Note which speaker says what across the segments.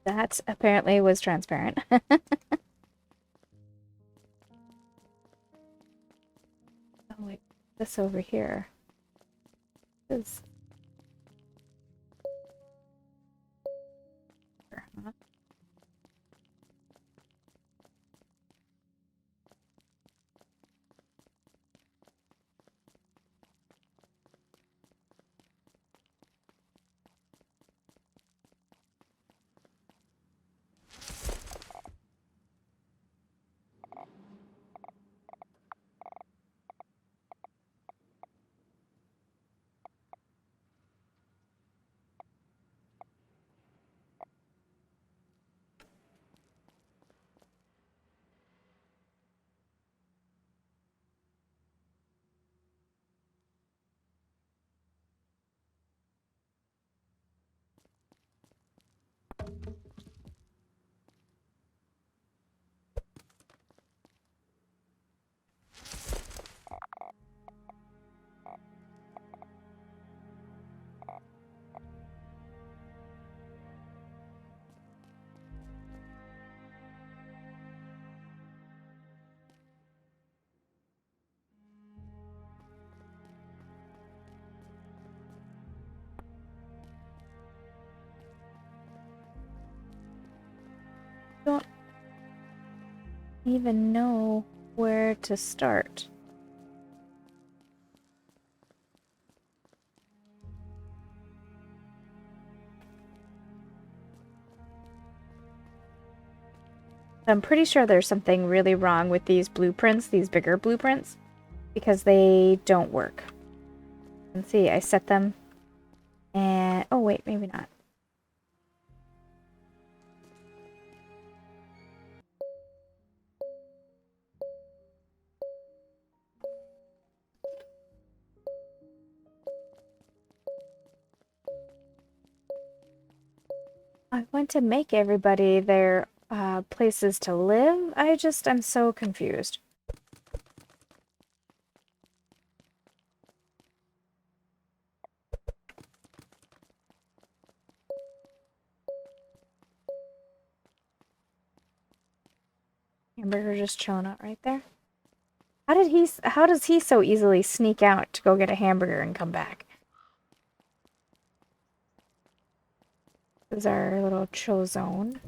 Speaker 1: That apparently was transparent. Oh, wait, this over here is. Huh? Don't even know where to start. I'm pretty sure there's something really wrong with these blueprints, these bigger blueprints, because they don't work. Let's see, I set them and oh wait, maybe not. I want to make everybody their places to live. I'm so confused. Hamburger just chilling out right there. How does he so easily sneak out to go get a hamburger and come back? This is our little chill zone.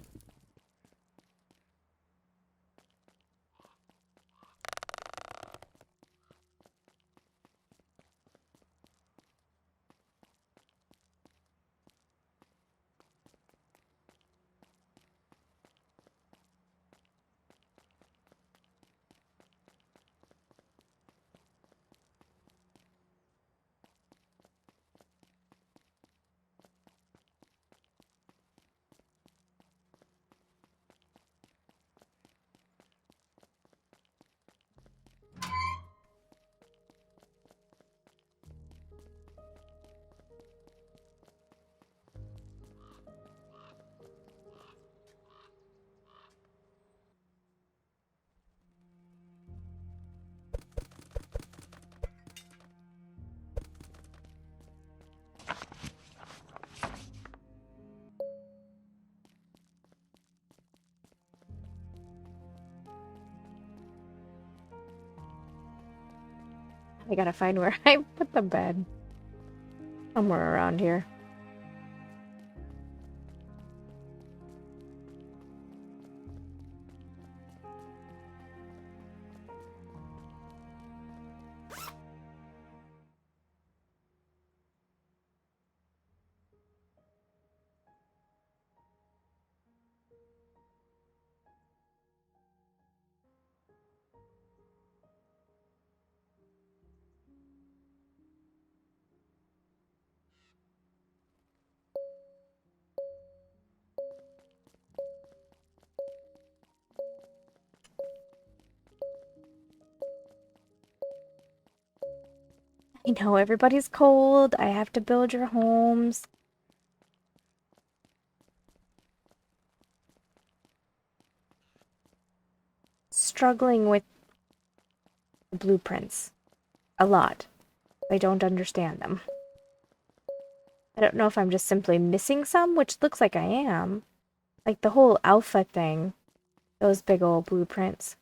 Speaker 1: I gotta find where I put the bed. Somewhere around here. I know everybody's cold. I have to build your homes. Struggling with the blueprints a lot. I don't understand them. I don't know if I'm just simply missing some, which looks like I am. Like the whole alpha thing. Those big old blueprints.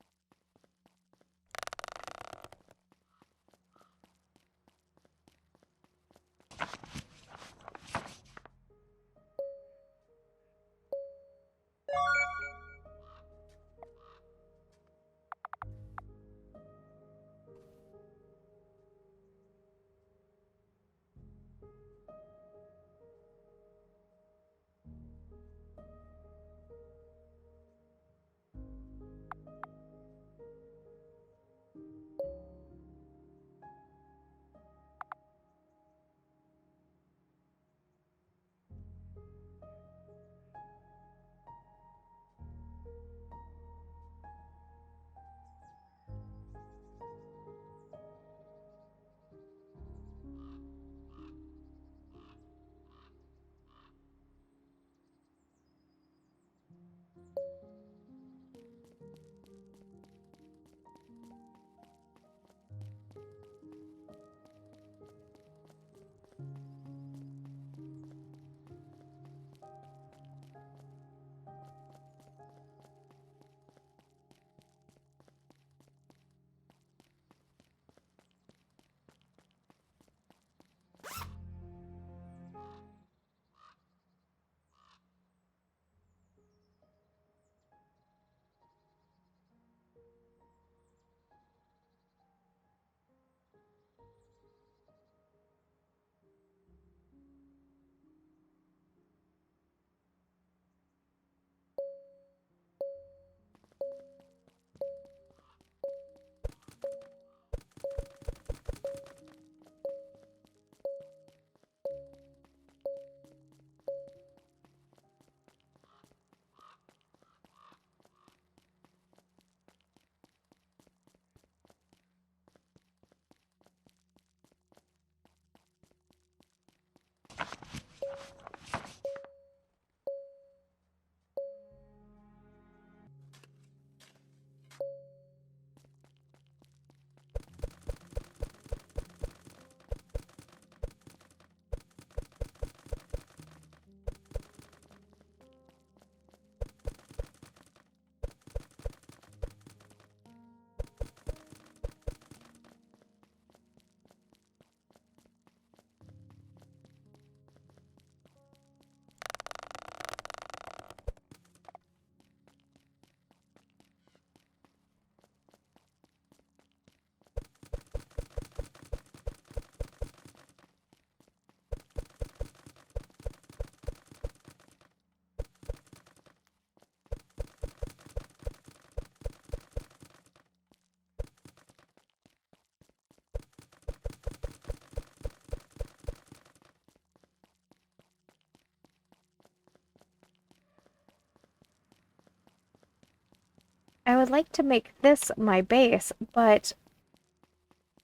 Speaker 1: I would like to make this my base, but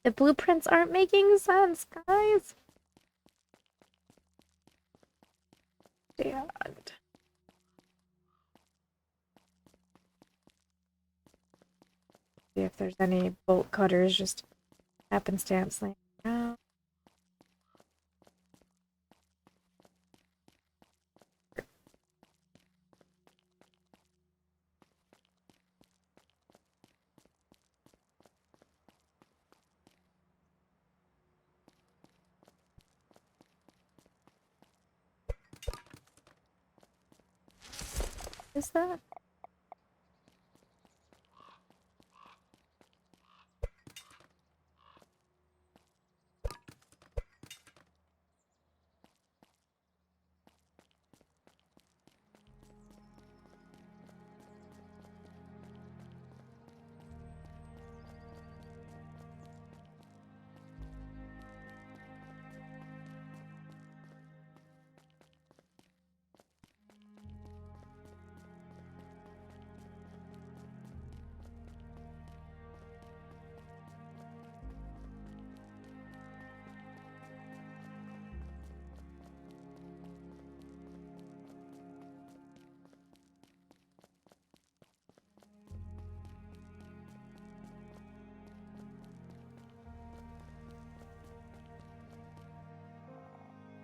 Speaker 1: the blueprints aren't making sense, guys. Damn. See if there's any bolt cutters just happenstance laying around. Is that?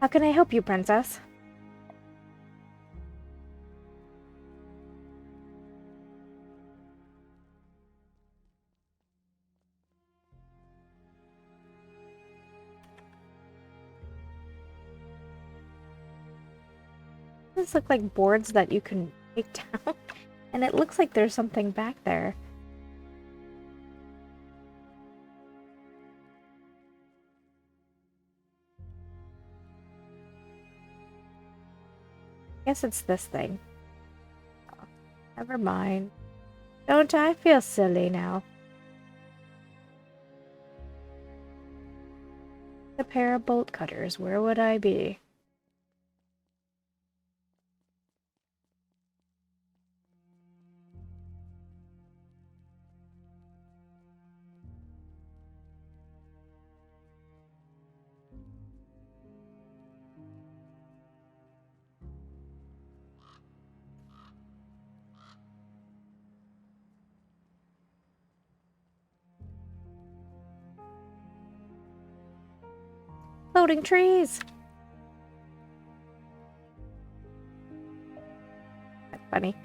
Speaker 1: How can I help you, princess? these look like boards that you can take down. And it looks like there's something back there. I guess it's this thing. Oh, never mind. Don't I feel silly now? A pair of bolt cutters, where would I be? Floating trees! That's funny.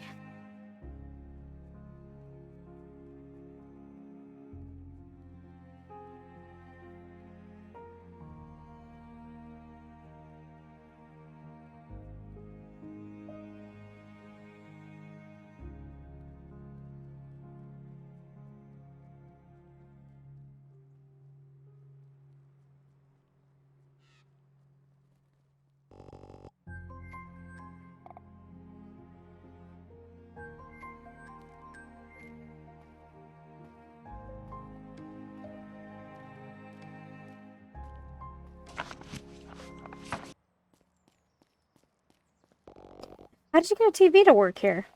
Speaker 1: How did you get a TV to work here?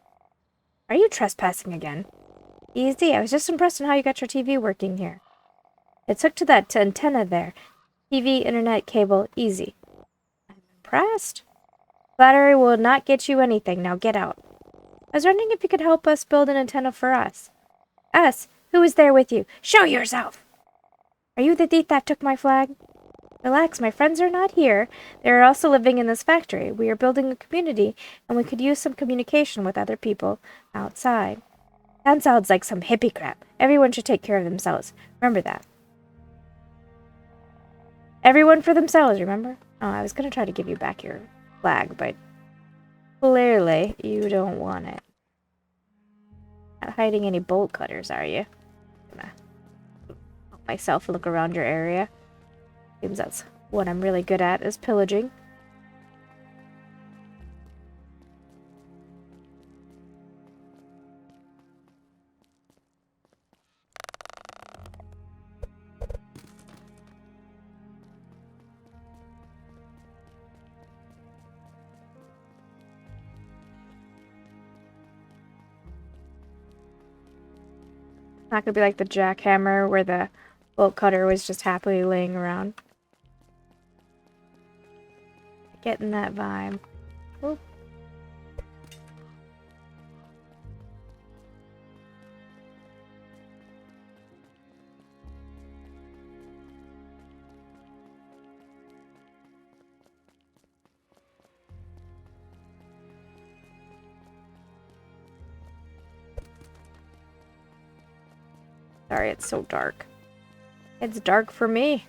Speaker 1: Are you trespassing again? Easy, I was just impressed on how you got your TV working here. It's hooked to that antenna there. TV, internet, cable, easy. I'm impressed. Flattery will not get you anything, now get out. I was wondering if you could help us build an antenna for us. Us? Who is there with you? Show yourself! Are you the thief that took my flag? Relax, my friends are not here. They are also living in this factory. We are building a community, and we could use some communication with other people outside. That sounds like some hippie crap. Everyone should take care of themselves. Remember that. Everyone for themselves, remember? Oh, I was going to try to give you back your flag, but clearly you don't want it. Not hiding any bolt cutters, are you? I'm gonna help myself look around your area. Seems that's what I'm really good at, is pillaging. Not gonna be like the jackhammer where the bolt cutter was just happily laying around. Getting that vibe. Oop. Sorry, it's so dark. It's dark for me.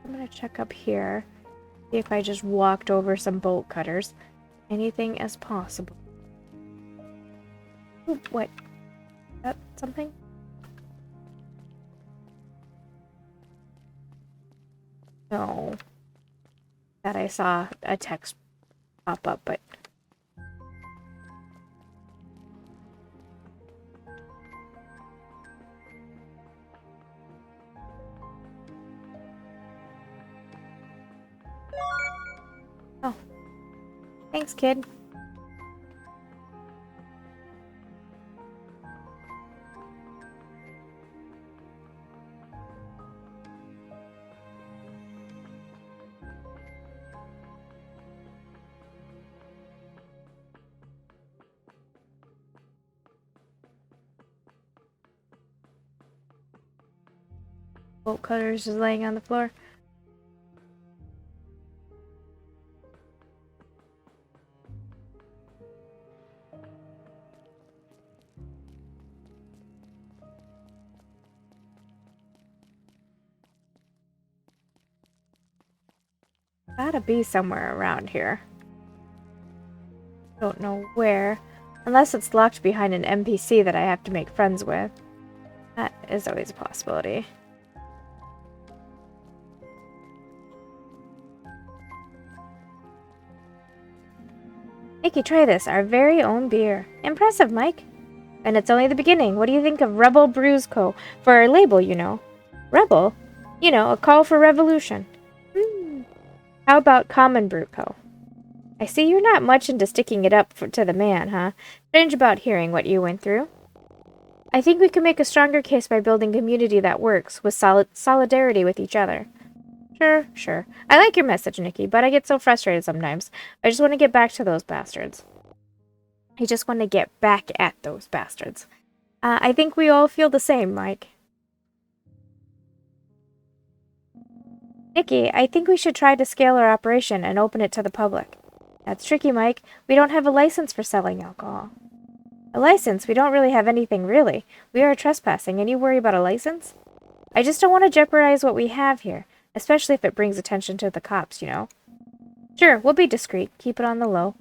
Speaker 1: I'm gonna check up here. See if I just walked over some bolt cutters. Anything as possible. Ooh, what? Is that something? No. That I saw a text pop up, but... Oh. Thanks, kid. Bolt cutters just laying on the floor. Gotta be somewhere around here. Don't know where. Unless it's locked behind an NPC that I have to make friends with. That is always a possibility. Nikki, try this. Our very own beer. Impressive, Mike. And it's only the beginning. What do you think of Rebel Brews Co. for our label, you know? Rebel? You know, a call for revolution. How about Common Brew Co.? I see you're not much into sticking it up to the man, huh? Strange about hearing what you went through. I think we can make a stronger case by building a community that works, with solidarity with each other. Sure. I like your message, Nikki, but I get so frustrated sometimes. I just want to get back to those bastards. I just want to get back at those bastards. I think we all feel the same, Mike. Nikki, I think we should try to scale our operation and open it to the public. That's tricky, Mike. We don't have a license for selling alcohol. A license? We don't really have anything, really. We are trespassing, and you worry about a license? I just don't want to jeopardize what we have here, especially if it brings attention to the cops, you know? Sure, we'll be discreet. Keep it on the low.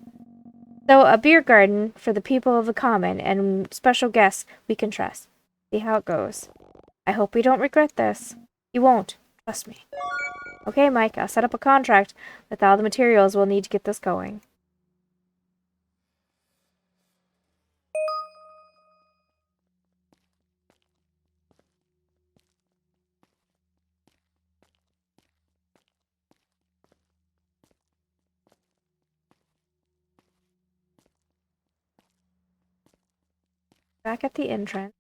Speaker 1: So, a beer garden for the people of the common and special guests we can trust. See how it goes. I hope we don't regret this. You won't. Trust me. Okay, Mike, I'll set up a contract with all the materials we'll need to get this going. Back at the entrance.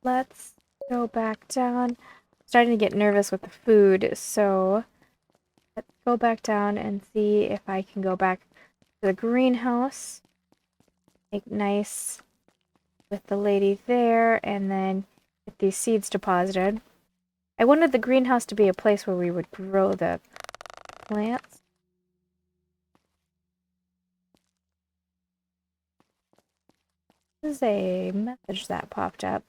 Speaker 1: let's go back down. Starting to get nervous with the food, so let's go back down and see if I can go back to the greenhouse. Make nice with the lady there, and then get these seeds deposited. I wanted the greenhouse to be a place where we would grow the plants. This is a message that popped up.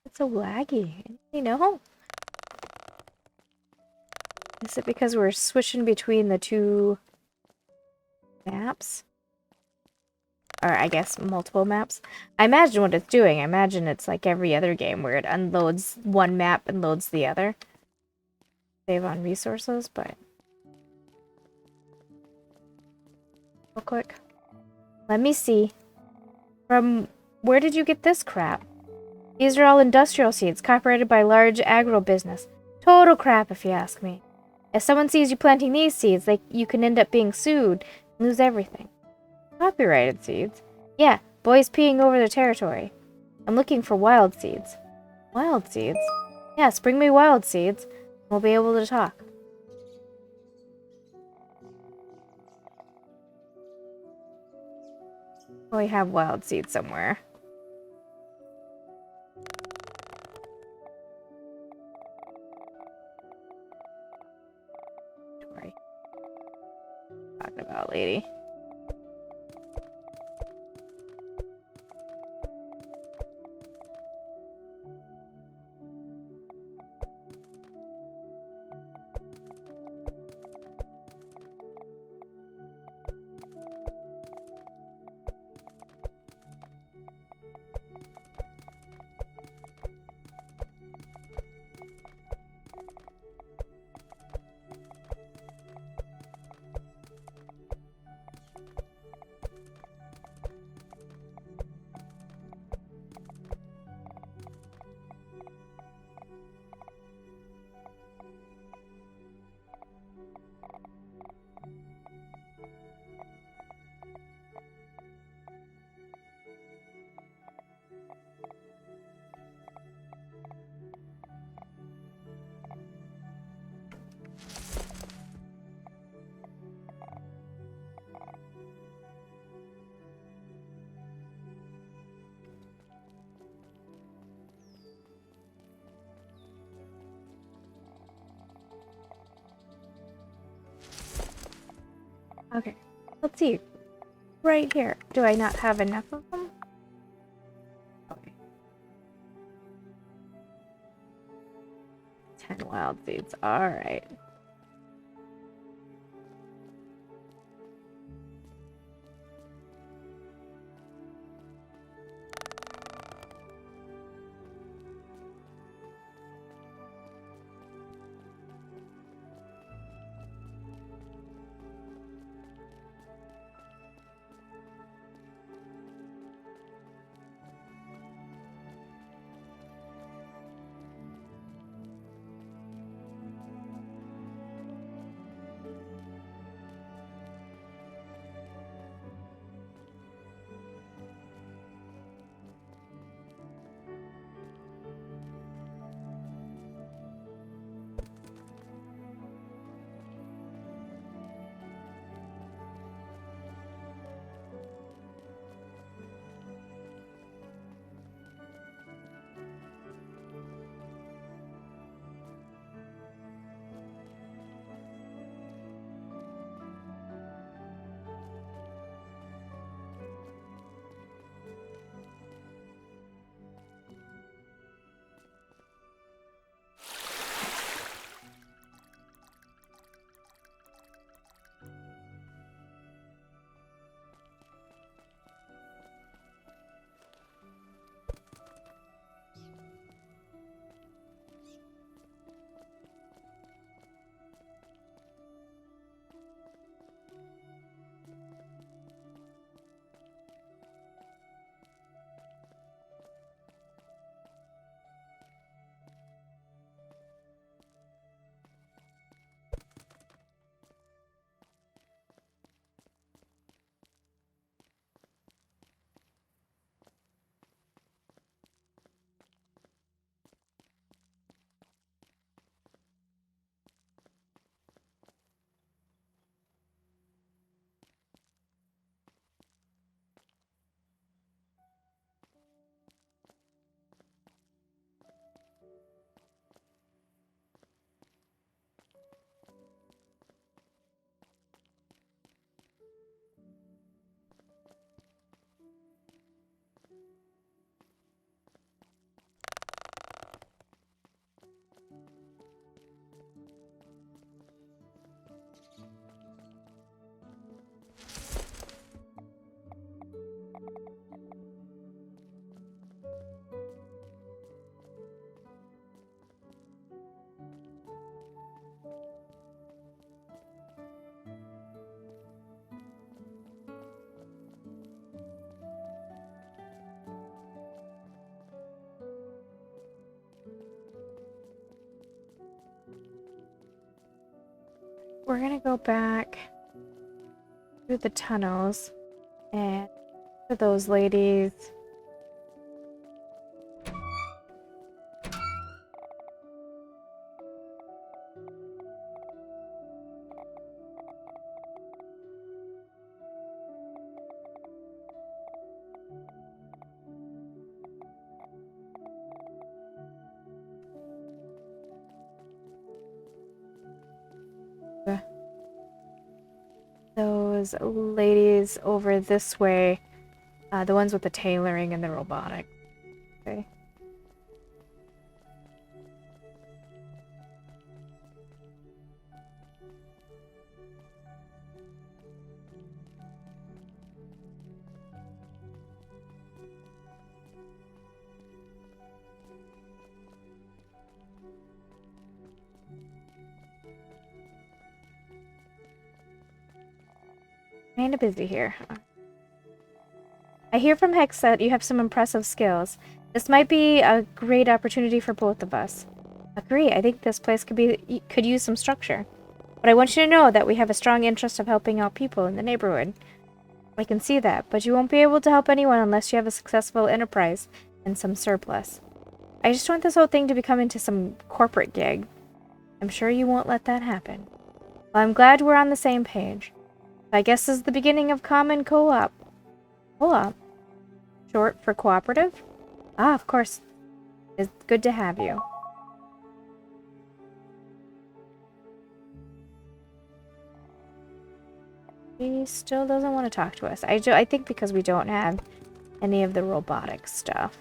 Speaker 1: It's so laggy. You know? Is it because we're switching between the two maps? Or I guess multiple maps? I imagine what it's doing. I imagine it's like every other game where it unloads one map and loads the other. Save on resources, but... real quick. Let me see. From where did you get this crap? These are all industrial seeds, copyrighted by large agribusiness. Total crap, if you ask me. If someone sees you planting these seeds, you can end up being sued and lose everything. Copyrighted seeds? Yeah, boys peeing over their territory. I'm looking for wild seeds. Wild seeds? Yes, bring me wild seeds. We'll be able to talk. We have wild seeds somewhere. Sorry. Talking about, lady. Okay, let's see. Right here. Do I not have enough of them? Okay. 10 wild seeds. Alright. we're gonna go back through the tunnels and to those ladies. Those ladies over this way, the ones with the tailoring and the robotic. Okay. Kinda busy here. I hear from Hex that you have some impressive skills. This might be a great opportunity for both of us. Agree, I think this place could use some structure. But I want you to know that we have a strong interest of helping out people in the neighborhood. I can see that, but you won't be able to help anyone unless you have a successful enterprise and some surplus. I just want this whole thing to become into some corporate gig. I'm sure you won't let that happen. Well, I'm glad we're on the same page. I guess this is the beginning of common co-op. Co-op? Short for cooperative? Ah, of course. It's good to have you. He still doesn't want to talk to us. I think because we don't have any of the robotic stuff.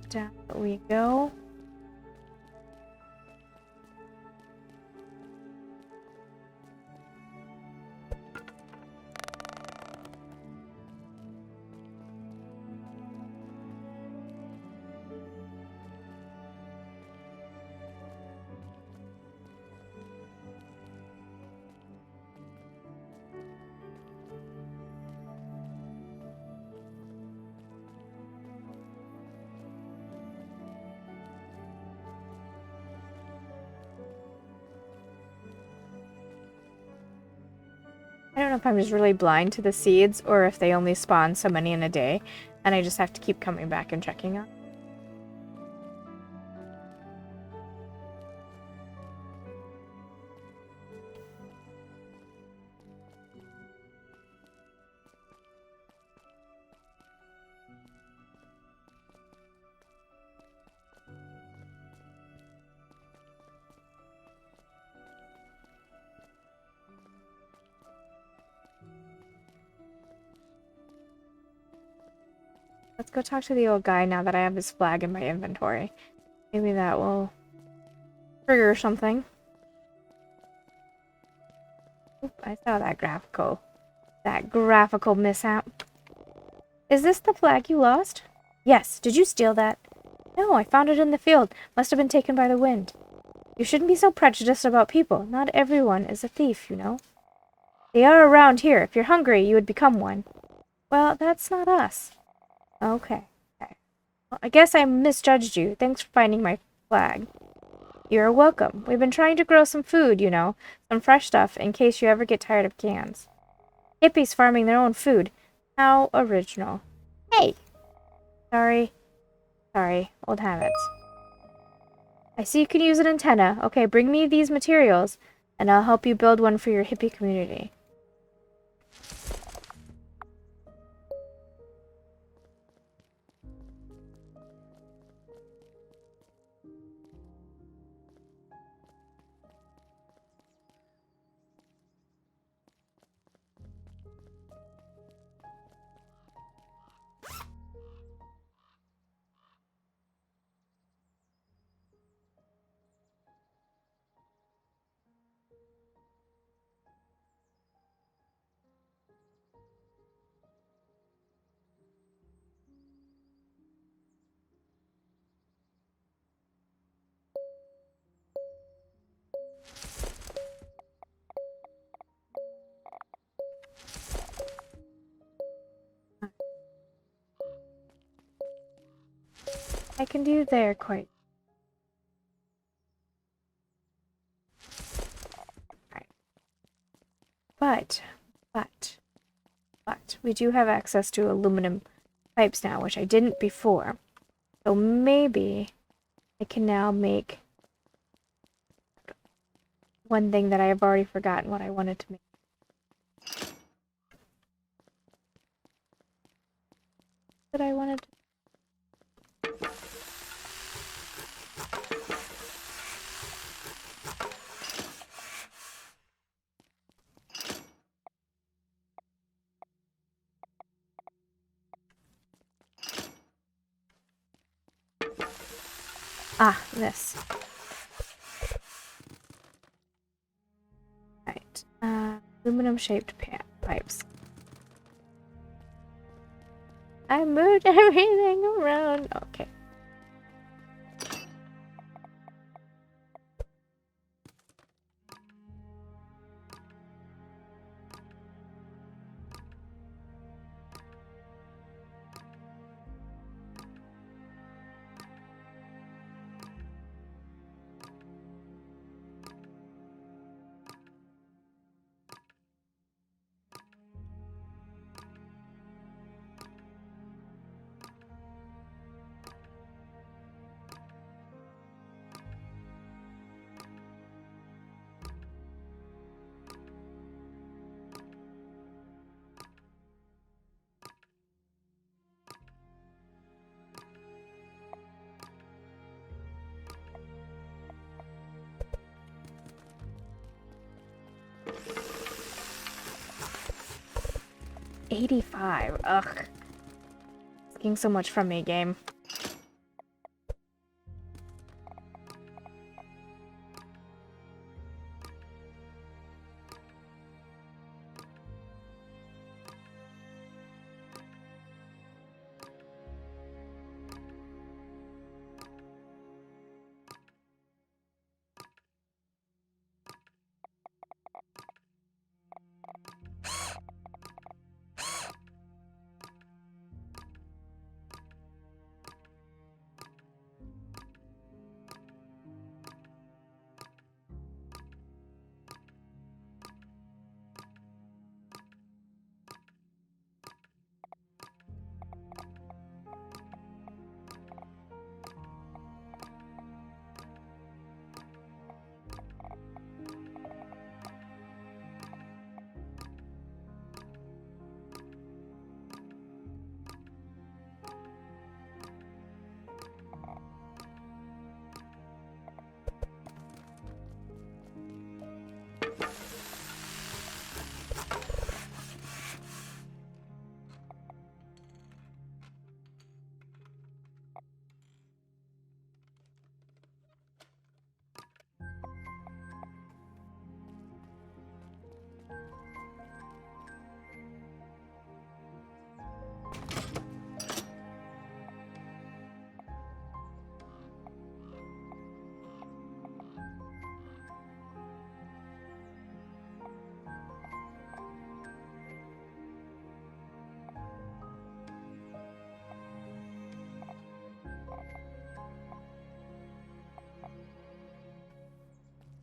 Speaker 1: Down we go. I don't know if I'm just really blind to the seeds or if they only spawn so many in a day and I just have to keep coming back and checking them. Let's go talk to the old guy now that I have his flag in my inventory. Maybe that will trigger something. Oop, I saw that graphical mishap. Is this the flag you lost? Yes. Did you steal that? No, I found it in the field. Must have been taken by the wind. You shouldn't be so prejudiced about people. Not everyone is a thief, you know. They are around here. If you're hungry, you would become one. Well, that's not us. Okay. Well, I guess I misjudged you. Thanks for finding my flag. You're welcome. We've been trying to grow some food, you know, some fresh stuff, in case you ever get tired of cans. Hippies farming their own food. How original. Hey! Sorry, old habits. I see you can use an antenna. Okay, bring me these materials, and I'll help you build one for your hippie community. I can do there quite. But, we do have access to aluminum pipes now, which I didn't before. So maybe I can now make one thing that I have already forgotten what I wanted to make. That I wanted to... Ah, this. Right. Aluminum-shaped pipes. I moved everything around. Okay. $85. Ugh. Asking so much from me, game.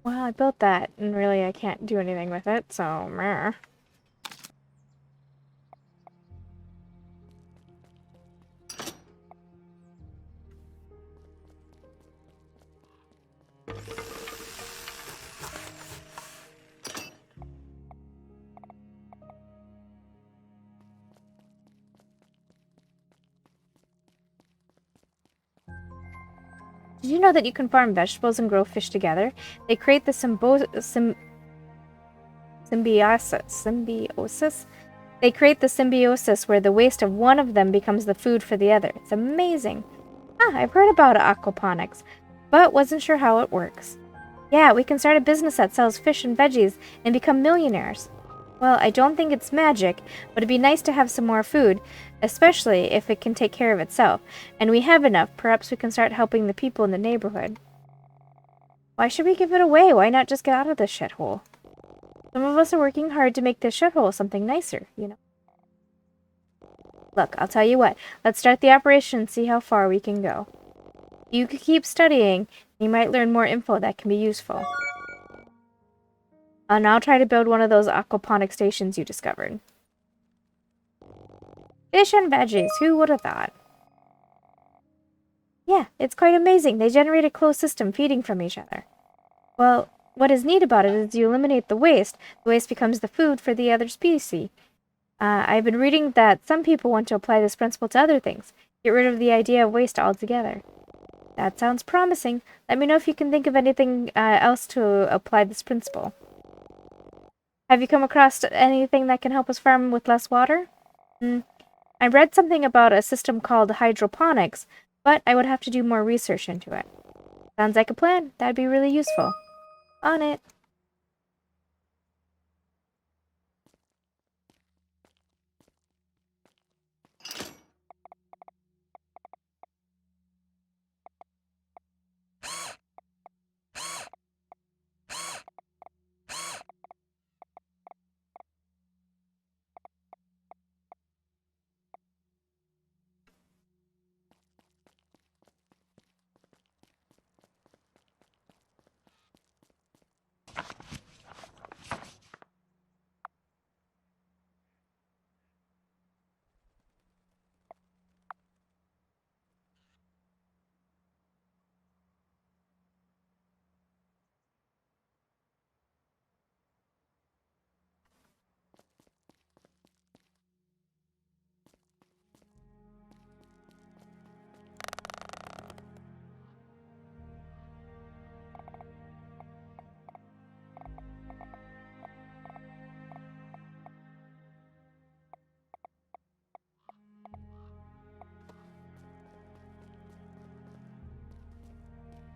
Speaker 1: Well, I built that, and really I can't do anything with it, so meh. Did you know that you can farm vegetables and grow fish together? They create the symbiosis? They create the symbiosis where the waste of one of them becomes the food for the other. It's amazing. Ah, I've heard about aquaponics, but wasn't sure how it works. Yeah, we can start a business that sells fish and veggies and become millionaires. Well, I don't think it's magic, but it'd be nice to have some more food, especially if it can take care of itself. And we have enough. Perhaps we can start helping the people in the neighborhood. Why should we give it away? Why not just get out of this shithole? Some of us are working hard to make this shithole something nicer, you know. Look, I'll tell you what. Let's start the operation and see how far we can go. You could keep studying. You might learn more info that can be useful. And I'll try to build one of those aquaponic stations you discovered. Fish and veggies, who would have thought? Yeah, it's quite amazing. They generate a closed system feeding from each other. Well, what is neat about it is you eliminate the waste. The waste becomes the food for the other species. I've been reading that some people want to apply this principle to other things. Get rid of the idea of waste altogether. That sounds promising. Let me know if you can think of anything else to apply this principle. Have you come across anything that can help us farm with less water? I read something about a system called hydroponics, but I would have to do more research into it. Sounds like a plan. That'd be really useful. On it.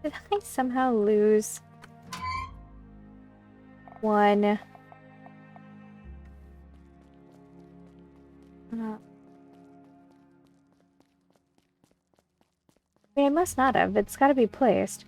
Speaker 1: Did I somehow lose one? I must not have. It's got to be placed.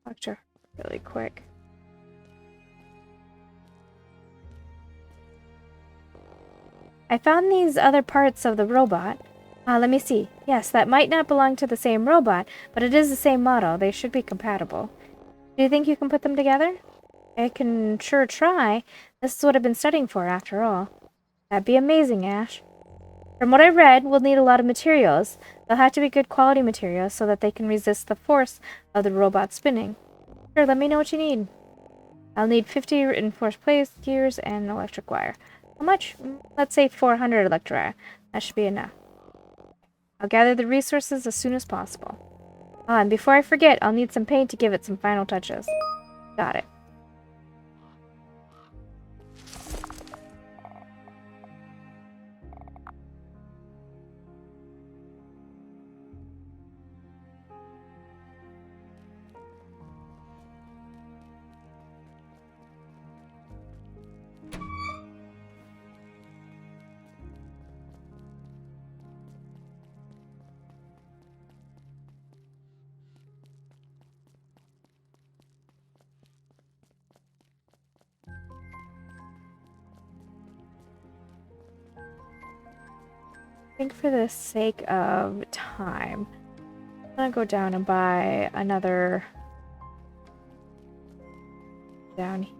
Speaker 1: Doctor, really quick. I found these other parts of the robot. Let me see. Yes, that might not belong to the same robot, but it is the same model. They should be compatible. Do you think you can put them together? I can sure try. This is what I've been studying for, after all. That'd be amazing, Ash. From what I read, we'll need a lot of materials. They'll have to be good quality materials so that they can resist the force of the robot spinning. Sure, let me know what you need. I'll need 50 reinforced plates, gears, and electric wire. How much? Let's say 400 electric wire. That should be enough. I'll gather the resources as soon as possible. And before I forget, I'll need some paint to give it some final touches. Got it. I think for the sake of time, I'm gonna go down and buy another down here.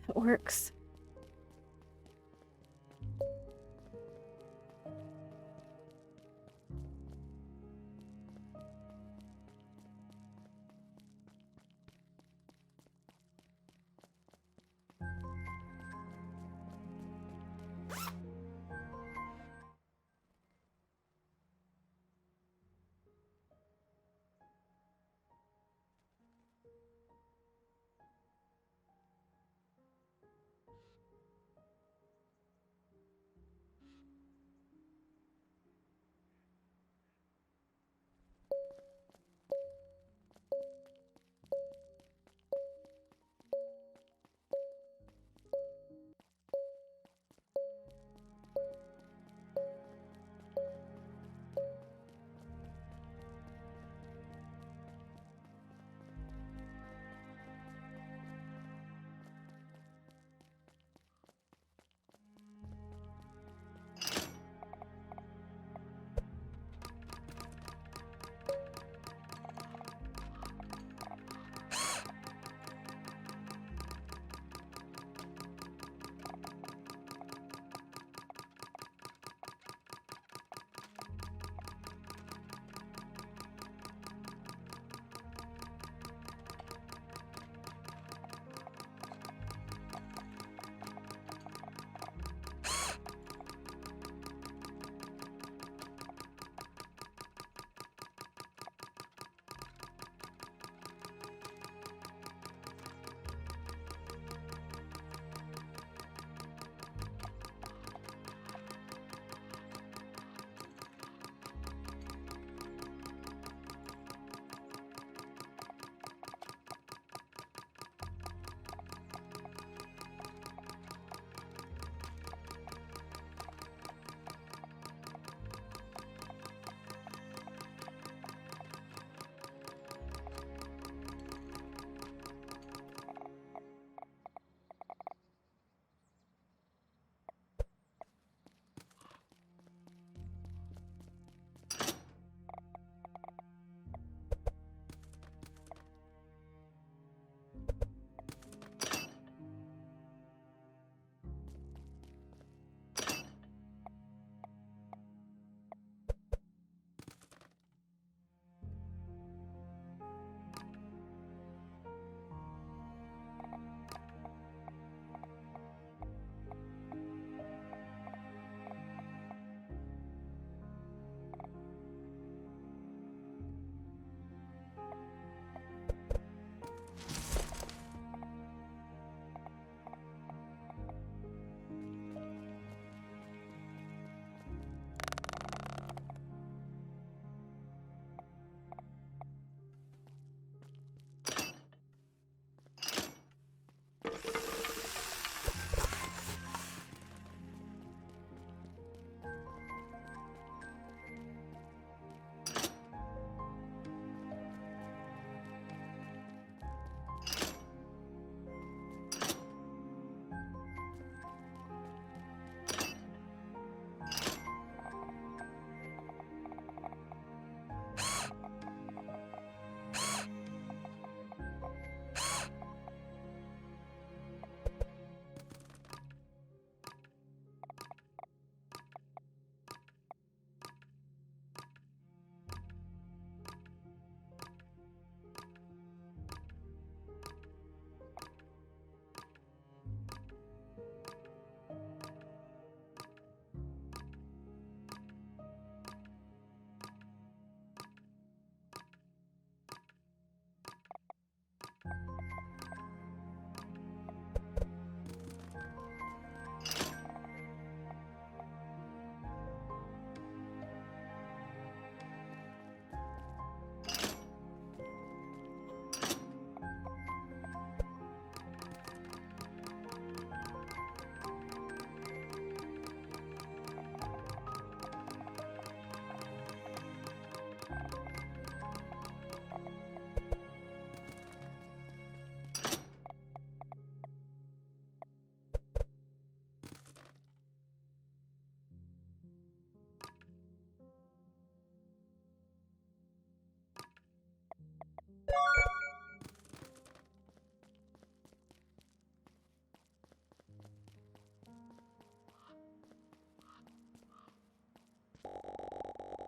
Speaker 1: It works.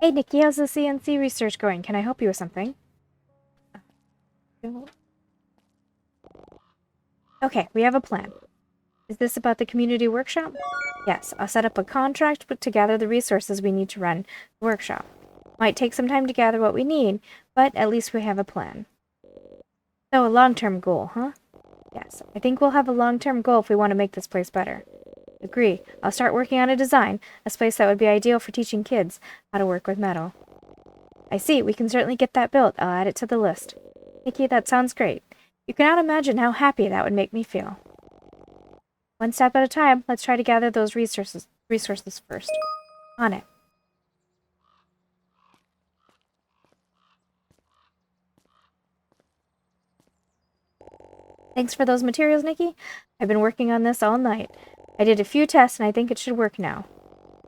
Speaker 1: Hey, Nikki, how's the CNC research going? Can I help you with something? Okay, we have a plan. Is this about the community workshop? Yes, I'll set up a contract to gather the resources we need to run the workshop. Might take some time to gather what we need, but at least we have a plan. So, a long-term goal, huh? Yes, I think we'll have a long-term goal if we want to make this place better. Agree. I'll start working on a design, a space that would be ideal for teaching kids how to work with metal. I see, we can certainly get that built. I'll add it to the list. Nikki, that sounds great. You cannot imagine how happy that would make me feel. One step at a time, let's try to gather those resources first. On it. Thanks for those materials, Nikki. I've been working on this all night. I did a few tests and I think it should work now.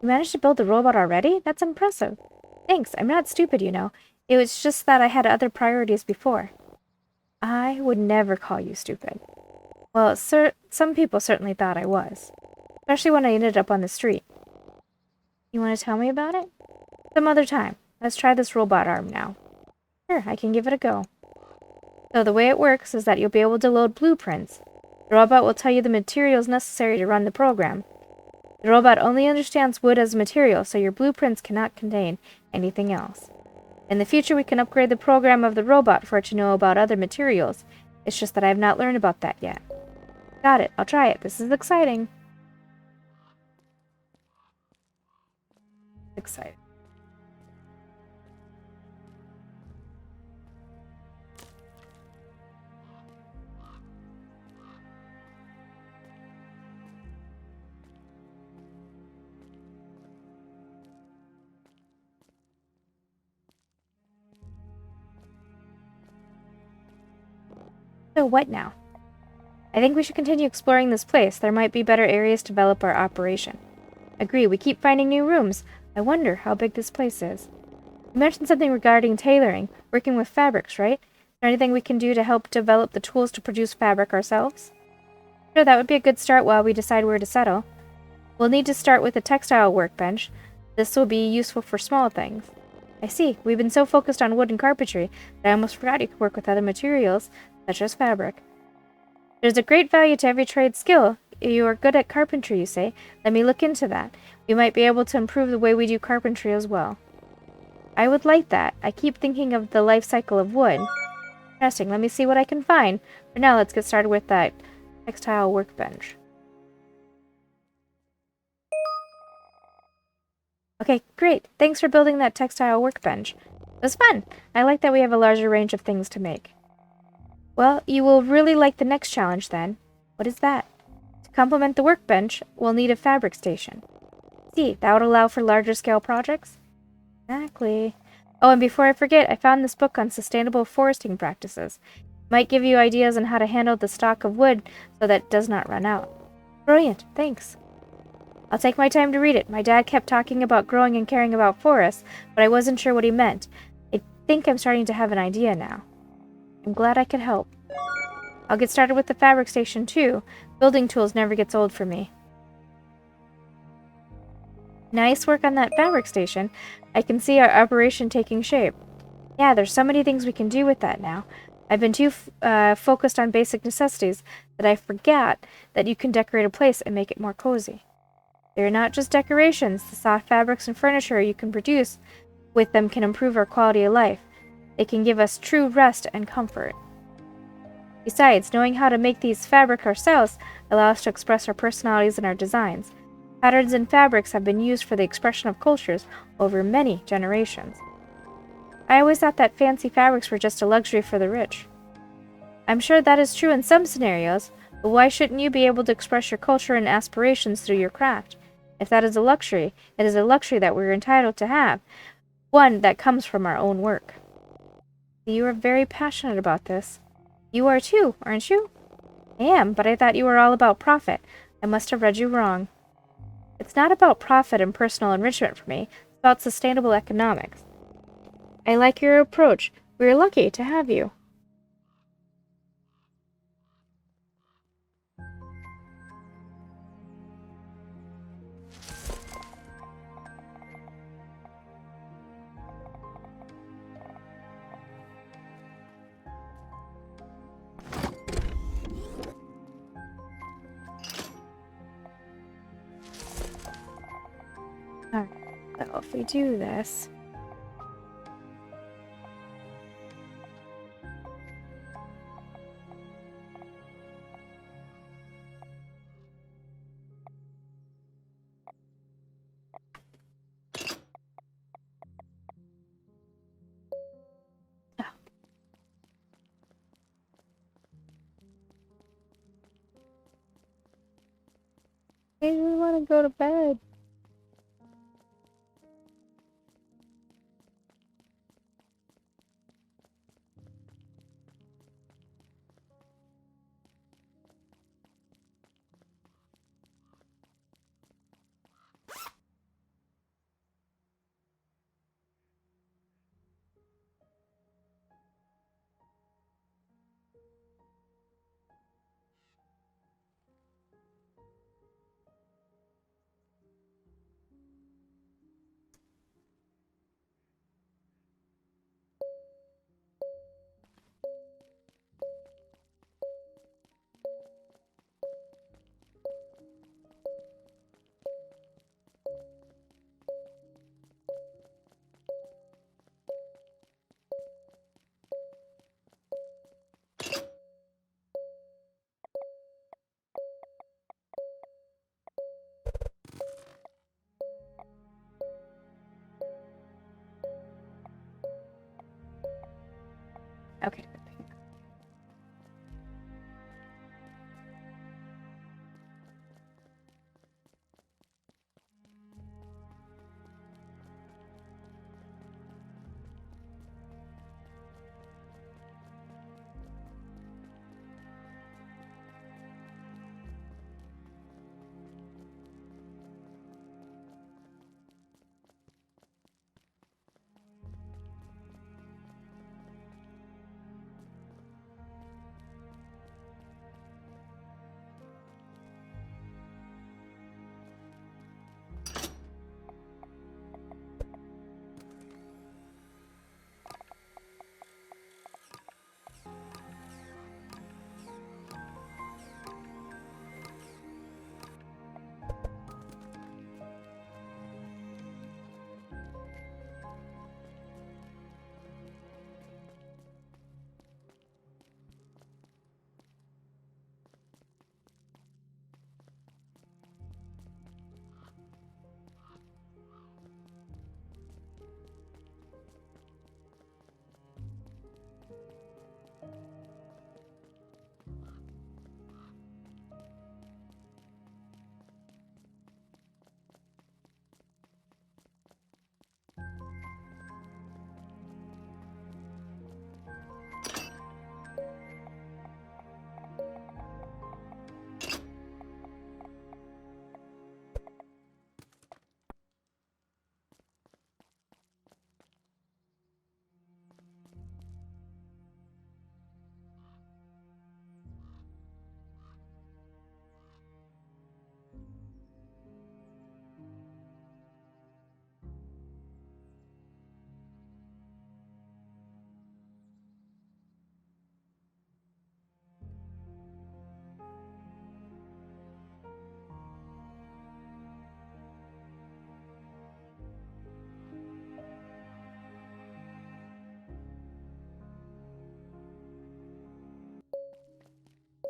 Speaker 1: You managed to build the robot already? That's impressive. Thanks, I'm not stupid, you know. It was just that I had other priorities before. I would never call you stupid. Well, some people certainly thought I was. Especially when I ended up on the street. You want to tell me about it? Some other time. Let's try this robot arm now. Sure, I can give it a go. So the way it works is that you'll be able to load blueprints. The robot will tell you the materials necessary to run the program. The robot only understands wood as a material, so your blueprints cannot contain anything else. In the future, we can upgrade the program of the robot for it to know about other materials. It's just that I have not learned about that yet. Got it. I'll try it. This is exciting. Exciting. So what now? I think we should continue exploring this place. There might be better areas to develop our operation. Agree, we keep finding new rooms. I wonder how big this place is. You mentioned something regarding tailoring, working with fabrics, right? Is there anything we can do to help develop the tools to produce fabric ourselves? Sure, that would be a good start while we decide where to settle. We'll need to start with a textile workbench. This will be useful for small things. I see. We've been so focused on wood and carpentry that I almost forgot you could work with other materials, such as fabric. There's a great value to every trade skill. You are good at carpentry, you say. Let me look into that. We might be able to improve the way we do carpentry as well. I would like that. I keep thinking of the life cycle of wood. Interesting. Let me see what I can find. For now, let's get started with that textile workbench. Okay, great. Thanks for building that textile workbench. It was fun. I like that we have a larger range of things to make. Well, you will really like the next challenge then. What is that? To complement the workbench, we'll need a fabric station. See, that would allow for larger scale projects? Exactly. Oh, and before I forget, I found this book on sustainable foresting practices. It might give you ideas on how to handle the stock of wood so that it does not run out. Brilliant, thanks. I'll take my time to read it. My dad kept talking about growing and caring about forests, but I wasn't sure what he meant. I think I'm starting to have an idea now. I'm glad I could help. I'll get started with the fabric station too. Building tools never gets old for me. Nice work on that fabric station. I can see our operation taking shape. Yeah, there's so many things we can do with that now. I've been too focused on basic necessities that I forgot that you can decorate a place and make it more cozy. They're not just decorations. The soft fabrics and furniture you can produce with them can improve our quality of life. They can give us true rest and comfort. Besides, knowing how to make these fabric ourselves allows us to express our personalities in our designs. Patterns and fabrics have been used for the expression of cultures over many generations. I always thought that fancy fabrics were just a luxury for the rich. I'm sure that is true in some scenarios, but why shouldn't you be able to express your culture and aspirations through your craft? If that is a luxury, it is a luxury that we're entitled to have, one that comes from our own work. You are very passionate about this. You are too, aren't you? I am, but I thought you were all about profit. I must have read you wrong. It's not about profit and personal enrichment for me. It's about sustainable economics. I like your approach. We're lucky to have you. Alright, so if we do this... Oh, I didn't want to go to bed. Okay.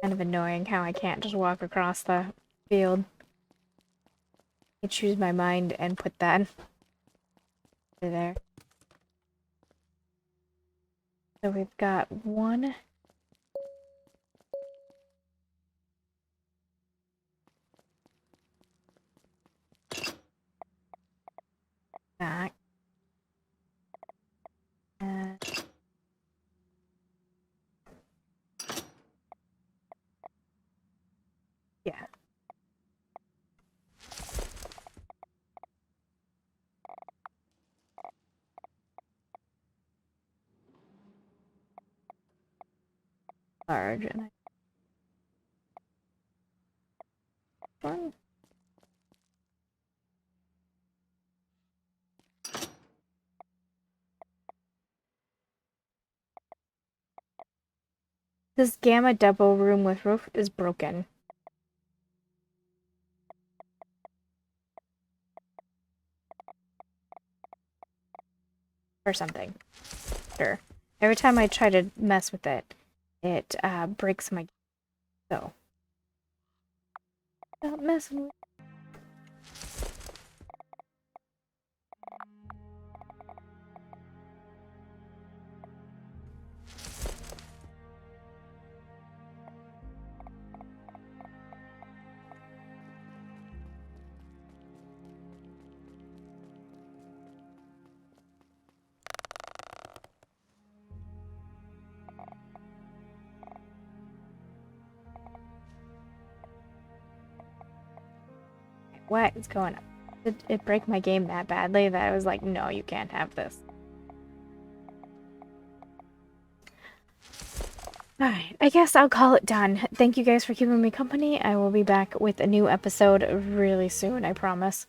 Speaker 1: Kind of annoying how I can't just walk across the field. I choose my mind and put that there. So we've got one. Back. And yeah. Large and one. This gamma double room with roof is broken. or something. Sure. Every time I try to mess with it, it breaks my... So. Stop messing with... What is going on? Did it break my game that badly that I was like, no, you can't have this. Alright, I guess I'll call it done. Thank you guys for keeping me company. I will be back with a new episode really soon, I promise.